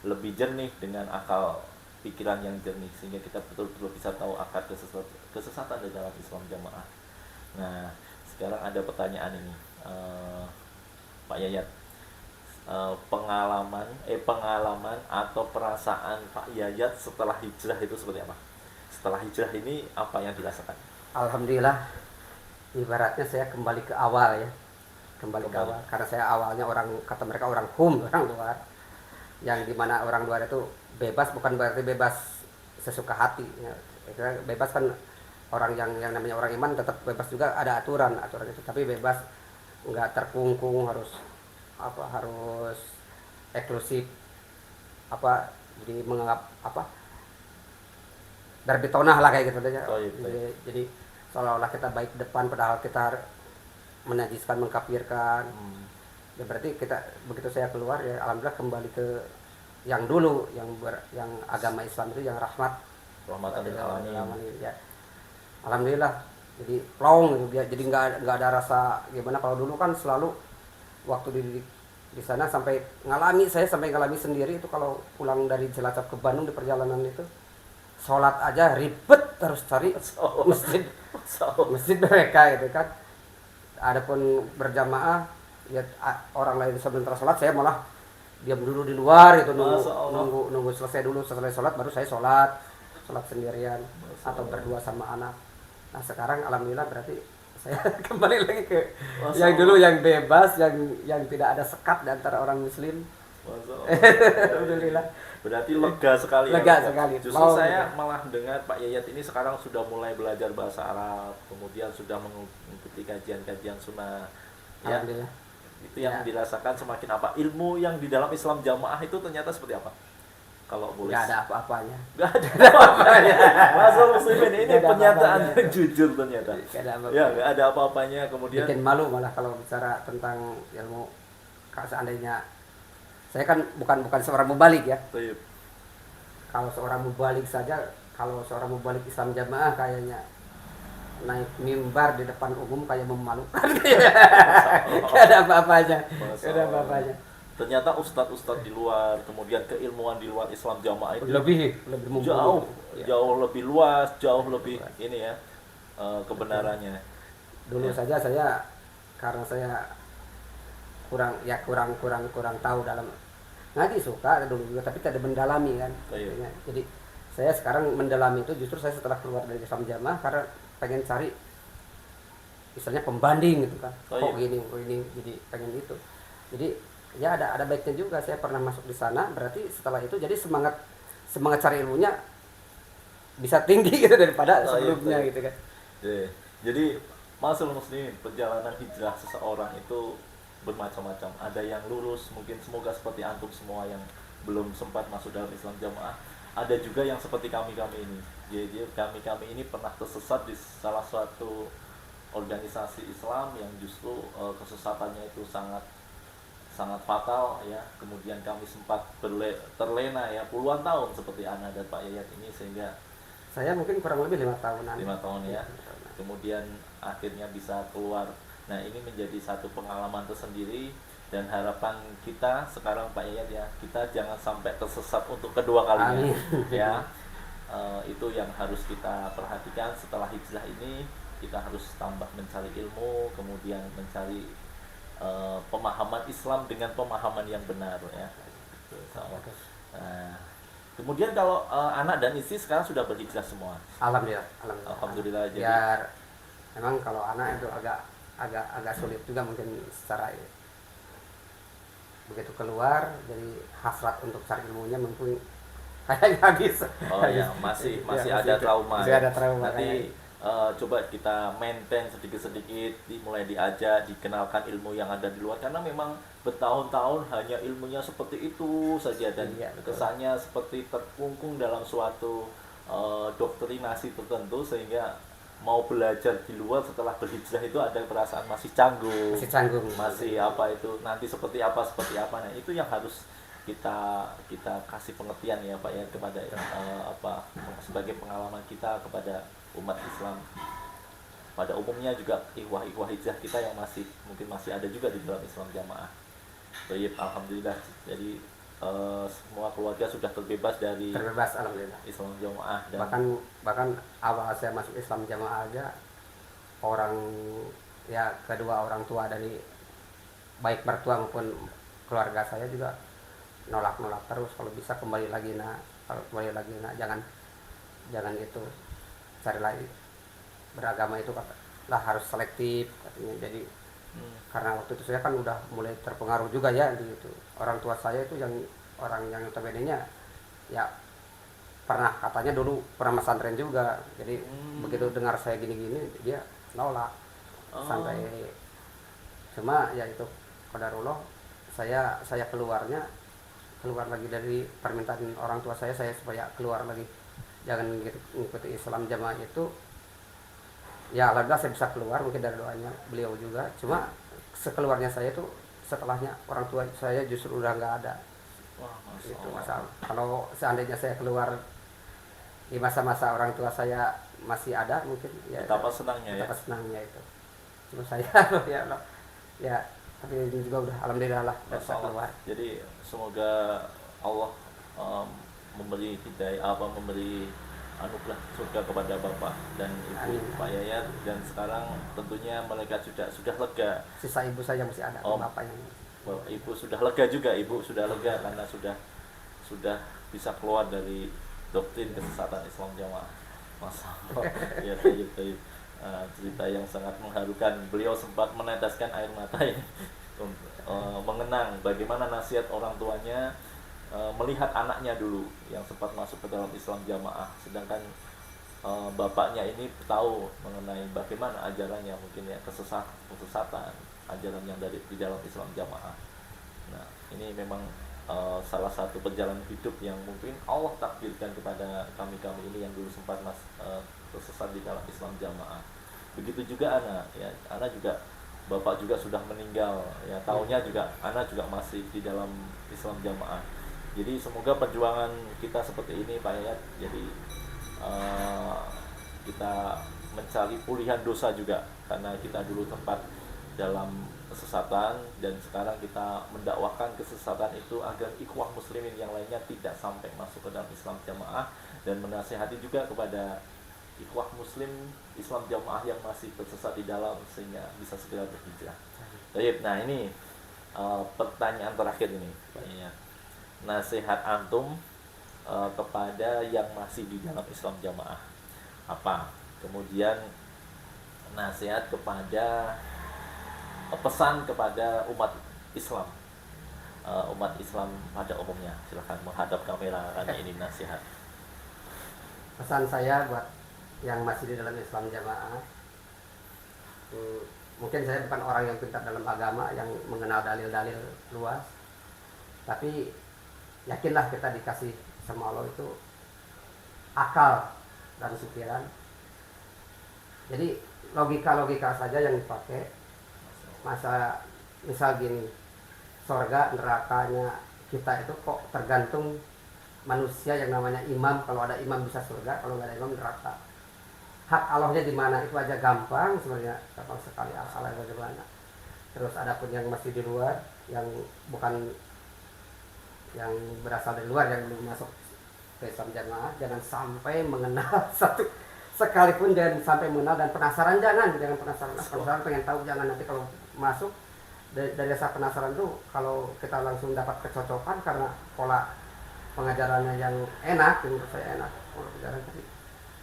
[SPEAKER 1] lebih jernih dengan akal pikiran yang jernih, sehingga kita betul-betul bisa tahu akar kesesatan di dalam Islam Jamaah. Nah, sekarang ada pertanyaan ini, Pak Yayat, pengalaman atau perasaan Pak Yayat setelah hijrah itu seperti apa? Setelah hijrah ini apa yang dirasakan?
[SPEAKER 2] Alhamdulillah, ibaratnya saya kembali ke awal ya, kembali ke awal. Karena saya awalnya kata mereka orang luar, yang dimana orang luar itu bebas, bukan berarti bebas sesuka hati ya. Bebas kan orang yang namanya orang iman tetap bebas juga, ada aturan itu, tapi bebas, nggak terkungkung harus eksklusif jadi menganggap berbetonah lah kayak gitu aja.
[SPEAKER 1] Oh, iya.
[SPEAKER 2] Jadi seolah-olah kita baik depan padahal kita menajiskan, mengkafirkan. Ya berarti begitu saya keluar ya alhamdulillah kembali ke yang dulu, yang agama Islam itu yang
[SPEAKER 1] Rahmatan lil alamin.
[SPEAKER 2] ya. Alhamdulillah jadi plong gitu, jadi nggak ada rasa gimana. Kalau dulu kan selalu waktu di sana sampai ngalami sendiri itu, kalau pulang dari Cilacap ke Bandung di perjalanan itu sholat aja ribet, harus cari masjid mereka itu kan. Adapun berjamaah ya orang lain sebentar sholat, saya malah diam dulu di luar itu, nunggu selesai sholat baru saya sholat sendirian atau berdua sama anak. Nah sekarang alhamdulillah berarti saya kembali lagi ke yang dulu, yang bebas, yang tidak ada sekat di antara orang muslim. Alhamdulillah.
[SPEAKER 1] Berarti lega sekali.
[SPEAKER 2] Sekali.
[SPEAKER 1] Justru saya malah dengar Pak Yayat ini sekarang sudah mulai belajar bahasa Arab, kemudian sudah mengikuti kajian-kajian sunnah. Ya.
[SPEAKER 2] Alhamdulillah.
[SPEAKER 1] Itu yang dirasakan semakin ilmu yang di dalam Islam Jamaah itu ternyata seperti apa? Kalau boleh.
[SPEAKER 2] Nggak ada apa-apanya.
[SPEAKER 1] Nggak ada apa-apanya. Masuk muslimin ini pernyataan yang jujur ternyata. Ya, nggak ada apa-apanya. Kemudian
[SPEAKER 2] bikin malu malah kalau bicara tentang ilmu. Kalau seandainya Saya kan bukan seorang mubalik ya.
[SPEAKER 1] Baik.
[SPEAKER 2] Kalau seorang mubalik saja, kalau seorang mubalik Islam Jamaah kayaknya naik mimbar di depan umum kayak memalukan. Gak ada apa-apanya. Gak ada apa-apanya.
[SPEAKER 1] Ternyata ustadz-ustadz di luar, kemudian keilmuan di luar Islam Jamaah itu
[SPEAKER 2] Lebih mumpuni.
[SPEAKER 1] jauh lebih luas, jauh lebih ini ya, kebenarannya.
[SPEAKER 2] Dulu saja saya, karena saya kurang tahu dalam ngaji, suka dulu juga tapi tidak mendalami kan.
[SPEAKER 1] Iya.
[SPEAKER 2] Jadi saya sekarang mendalami itu justru saya setelah keluar dari Islam Jamaah karena pengen cari misalnya pembanding gitu kan.
[SPEAKER 1] Oh, iya.
[SPEAKER 2] Kok ini jadi pengen itu. Jadi ya ada baiknya juga saya pernah masuk di sana, berarti setelah itu jadi semangat cari ilmunya bisa tinggi gitu daripada sebelumnya gitu kan.
[SPEAKER 1] Yeah. Jadi Masul Muslimin, perjalanan hijrah seseorang itu bermacam-macam. Ada yang lurus, mungkin semoga seperti antum semua yang belum sempat masuk dalam Islam Jamaah. Ada juga yang seperti kami-kami ini. Jadi kami-kami ini pernah tersesat di salah suatu organisasi Islam yang justru kesesatannya itu sangat fatal ya. Kemudian kami sempat terlena ya puluhan tahun seperti Ana dan Pak Yayat ini, sehingga
[SPEAKER 2] saya mungkin kurang lebih 5 tahunan.
[SPEAKER 1] 5 tahun ya. Kemudian akhirnya bisa keluar. Nah, ini menjadi satu pengalaman tersendiri, dan harapan kita sekarang Pak Yayat ya, kita jangan sampai tersesat untuk kedua kalinya.
[SPEAKER 2] Amin.
[SPEAKER 1] Ya. Itu yang harus kita perhatikan setelah hijrah ini. Kita harus tambah mencari ilmu, kemudian mencari pemahaman Islam dengan pemahaman yang benar ya. Kemudian kalau anak dan istri sekarang sudah berhijrah semua. Alhamdulillah. Jadi
[SPEAKER 2] biar memang kalau anak itu agak sulit juga mungkin secara begitu keluar jadi hasrat untuk cari ilmunya mungkin kayaknya habis.
[SPEAKER 1] Oh ya, masih ada trauma.
[SPEAKER 2] Masih ada trauma.
[SPEAKER 1] Nanti coba kita maintain sedikit-sedikit, mulai diajak, dikenalkan ilmu yang ada di luar, karena memang bertahun-tahun hanya ilmunya seperti itu saja, dan kesannya seperti terkungkung dalam suatu doktrinasi tertentu, sehingga mau belajar di luar setelah berhijrah itu ada perasaan masih canggung, masih apa itu nanti seperti apa. Nah, itu yang harus kita kasih pengertian ya Pak ya kepada sebagai pengalaman kita kepada umat Islam pada umumnya, juga ikhwah hijrah kita yang mungkin masih ada juga di dalam Islam Jamaah. Baik, alhamdulillah. Jadi semua keluarga sudah terbebas
[SPEAKER 2] alhamdulillah
[SPEAKER 1] Islam Jamaah, dan
[SPEAKER 2] bahkan awal saya masuk Islam Jamaah aja kedua orang tua dari baik mertua maupun keluarga saya juga nolak terus, kalau bisa kembali lagi nak, jangan gitu, cari lagi beragama itu lah harus selektif katanya. Jadi karena waktu itu saya kan udah mulai terpengaruh juga ya gitu. Orang tua saya itu yang notabene-nya ya katanya dulu pernah pesantren juga, jadi begitu dengar saya gini-gini dia nolak. Sampai cuma ya itu qadarullah, saya keluar lagi dari permintaan orang tua saya supaya keluar lagi, jangan gitu mengikuti Islam Jamaah itu. Ya alhamdulillah saya bisa keluar mungkin dari doanya beliau juga, cuma sekeluarnya saya itu setelahnya orang tua saya justru udah nggak ada. Itu masalah. Kalau seandainya saya keluar di masa-masa orang tua saya masih ada mungkin ya
[SPEAKER 1] betapa senangnya
[SPEAKER 2] itu. Cuma saya ya tapi ini juga udah alhamdulillah lah bisa keluar.
[SPEAKER 1] Jadi semoga Allah memberi hidayah, memberi anugerah surga kepada Bapak dan Ibu Pak Yayat, dan sekarang tentunya mereka sudah lega.
[SPEAKER 2] Sisa ibu saya masih ada, Bapak yang
[SPEAKER 1] Ibu sudah lega juga, Ibu sudah lega karena sudah bisa keluar dari doktrin kesesatan Islam Jamaah. Masyaallah. Ya, baik. Cerita yang sangat mengharukan. Beliau sempat meneteskan air mata ini mengenang bagaimana nasihat orang tuanya melihat anaknya dulu yang sempat masuk ke dalam Islam Jamaah, sedangkan bapaknya ini tahu mengenai bagaimana ajarannya, mungkin ya kesesatan ajaran yang di dalam Islam Jamaah. Nah, ini memang salah satu perjalanan hidup yang mungkin Allah takdirkan kepada kami ini yang dulu sempat tersesat di dalam Islam Jamaah. Begitu juga Ana juga bapak juga sudah meninggal ya, tahunnya juga anak juga masih di dalam Islam Jamaah. Jadi semoga perjuangan kita seperti ini Pak Yayat, jadi kita mencari pulihan dosa juga, karena kita dulu tempat dalam kesesatan, dan sekarang kita mendakwahkan kesesatan itu agar ikhwah muslimin yang lainnya tidak sampai masuk ke dalam Islam Jamaah, dan menasihati juga kepada ikhwah muslim Islam Jamaah yang masih tersesat di dalam sehingga bisa segera berhijrah. Baik, nah ini pertanyaan terakhir ini Pak Yayat. Nasihat antum kepada yang masih di dalam Islam Jamaah apa? Kemudian nasihat kepada pesan kepada umat Islam, umat Islam pada umumnya. Silahkan menghadap kamera karena ini nasihat.
[SPEAKER 2] Pesan saya buat yang masih di dalam Islam Jamaah, mungkin saya bukan orang yang pintar dalam agama, yang mengenal dalil-dalil luas, tapi yakinlah kita dikasih sama Allah itu akal dan pikiran. Jadi logika saja yang dipakai. Masa misal gini, surga nerakanya kita itu kok tergantung manusia yang namanya imam. Kalau ada imam bisa surga, kalau nggak ada imam neraka. Hak Allahnya di mana itu aja gampang sebenarnya, gampang sekali asalnya bagaimana. Terus ada pun yang masih di luar, yang bukan, yang berasal dari luar, yang belum masuk ke Islam Jamaah, jangan sampai mengenal satu sekalipun, jangan sampai mengenal, dan penasaran jangan penasaran pengen tahu jangan. Nanti kalau masuk dari rasa penasaran itu, kalau kita langsung dapat kecocokan karena pola pengajarannya yang enak, menurut saya enak pola pengajaran tadi,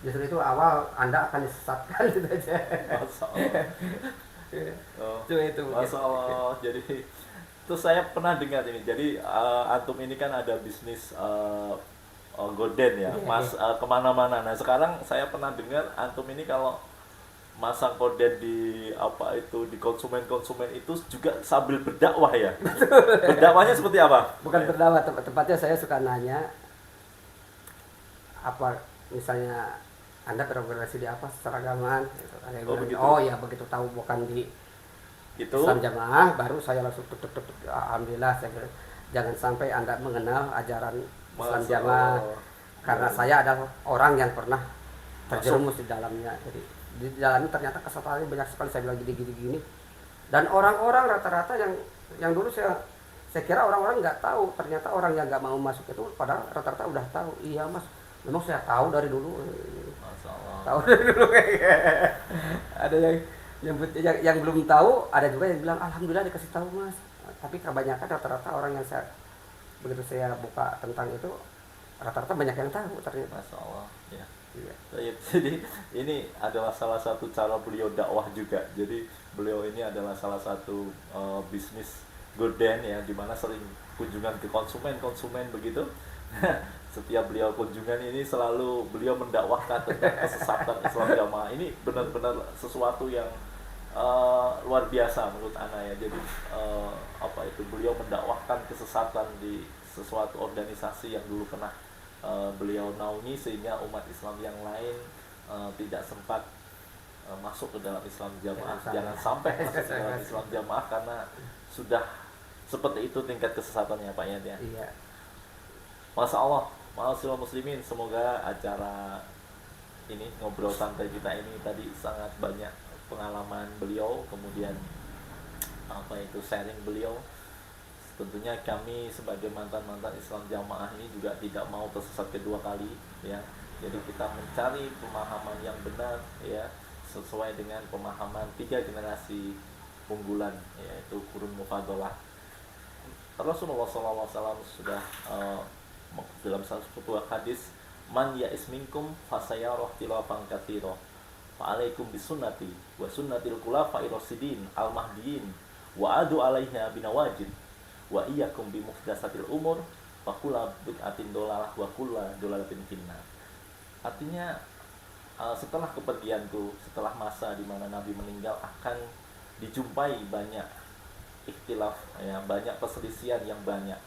[SPEAKER 2] justru itu awal Anda akan disesatkan gitu aja. Itu
[SPEAKER 1] Masya Allah. Jadi terus saya pernah dengar ini, jadi antum ini kan ada bisnis gorden ya, mas kemana-mana. Nah sekarang saya pernah dengar antum ini kalau masang gorden di apa itu, di konsumen itu juga sambil berdakwah ya. Berdakwahnya seperti apa?
[SPEAKER 2] Bukan berdakwah, tempatnya saya suka nanya apa, misalnya Anda berorganisasi di apa secara agamaan gitu.
[SPEAKER 1] Begitu.
[SPEAKER 2] Oh ya, begitu tahu bukan di
[SPEAKER 1] Itu
[SPEAKER 2] Islam Jamaah, baru saya langsung tuk. Alhamdulillah, saya bilang, jangan sampai Anda mengenal ajaran Islam Jamaah, karena saya adalah orang yang pernah terjerumus di dalamnya. Jadi di dalamnya ternyata kesesatannya banyak sekali. Saya bilang gini, dan orang-orang rata-rata yang dulu saya kira orang-orang nggak tahu, ternyata orang yang nggak mau masuk itu padahal rata-rata udah tahu. Iya mas, memang saya tahu dari dulu. Tahu dari dulu. Ada yang belum tahu, ada juga yang bilang alhamdulillah dikasih tahu mas. Tapi kebanyakan rata-rata orang yang begitu saya buka tentang itu, rata-rata banyak yang tahu ternyata.
[SPEAKER 1] Masya Allah ya.
[SPEAKER 2] Iya.
[SPEAKER 1] Jadi ini adalah salah satu cara beliau dakwah juga. Jadi beliau ini adalah salah satu bisnis gorden ya, dimana sering kunjungan ke konsumen begitu. Setiap beliau kunjungan ini selalu beliau mendakwahkan tentang kesesatan Islam Jamaah. Ini benar-benar sesuatu yang luar biasa menurut ana ya. Jadi apa itu, beliau mendakwahkan kesesatan di sesuatu organisasi yang dulu pernah beliau naungi, sehingga umat Islam yang lain tidak sempat masuk ke dalam Islam Jamaah. Jangan sampai masuk ke dalam Islam Jamaah karena sudah seperti itu tingkat kesesatannya Pak Yayat ya.
[SPEAKER 2] Iya.
[SPEAKER 1] Masya Allah, ma'asyiral muslimin, semoga acara ini, ngobrol santai kita ini tadi sangat banyak pengalaman beliau, kemudian apa itu, sharing beliau. Tentunya kami sebagai mantan-mantan Islam Jamaah ini juga tidak mau tersesat kedua kali ya. Jadi kita mencari pemahaman yang benar ya, sesuai dengan pemahaman 3 generasi unggulan, yaitu Qurun Mufadalah. Rasulullah SAW sudah dalam satu hadis, man ya'is minkum fasayarah tilafan katsira fa alaikum bisunnati wa sunnatil khulafa'ir rasyidin al mahdiyyin wa adu 'alaiha binawajid wa iyyakum bi muhdatsatil umur fa kullu bid'atin dolalah wa kullu dolalatin finnar. Artinya setelah kepergianku, setelah masa di mana Nabi meninggal, akan dijumpai banyak ikhtilaf ya, banyak perselisihan yang banyak.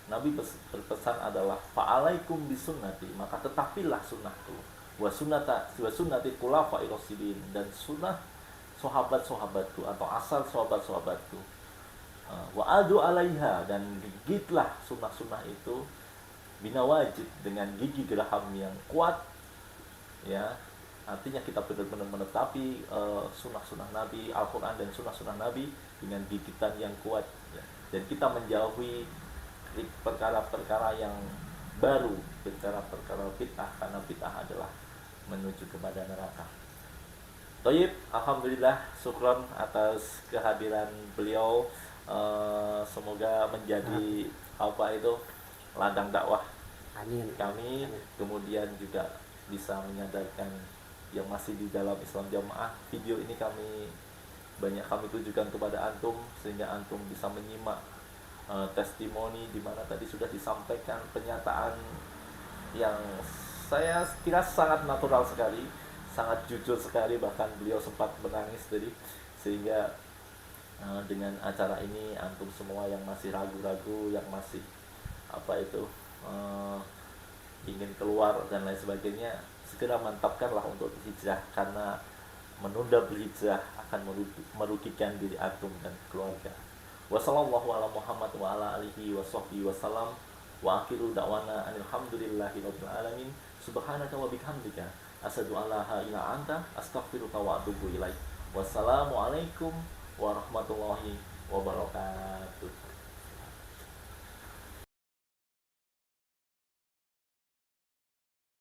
[SPEAKER 1] Nabi berpesan adalah fa'alaikum bisunnati, maka tetapilah sunnahku, wa sunnatil khulafa'ir rasyidin, dan sunnah sahabat-sahabatku atau asal sahabat-sahabatku. Wa adu alaiha, dan gigitlah sunnah-sunnah itu binawajid, dengan gigi geraham yang kuat, ya. Artinya kita benar-benar menetapi sunnah-sunnah Nabi, Al-Quran dan sunnah-sunnah Nabi dengan gigitan yang kuat, ya. Dan kita menjauhi perkara-perkara yang baru, perkara-perkara bid'ah, karena bid'ah adalah menuju kepada neraka. Thayyib, alhamdulillah, syukran atas kehadiran beliau. Semoga menjadi ladang dakwah
[SPEAKER 2] Amin.
[SPEAKER 1] kami, kemudian juga bisa menyadarkan yang masih di dalam Islam Jamaah. Video ini banyak kami tujukan kepada antum, sehingga antum bisa menyimak testimoni di mana tadi sudah disampaikan pernyataan yang saya kira sangat natural sekali, sangat jujur sekali, bahkan beliau sempat menangis tadi. Sehingga dengan acara ini antum semua yang masih ragu-ragu, yang masih ingin keluar dan lain sebagainya, segera mantapkanlah untuk berhijrah, karena menunda berhijrah akan merugikan diri antum dan keluarga. Wassallallahu ala Muhammad wa ala alihi wa sahbihi wasallam, wa akhiru da'wana alhamdulillahi rabbil alamin. Subhanaka wa bihamdika asyhadu an la ilaha illa anta astaghfiruka wa atubu ilaik. Wassalamualaikum warahmatullahi wabarakatuh.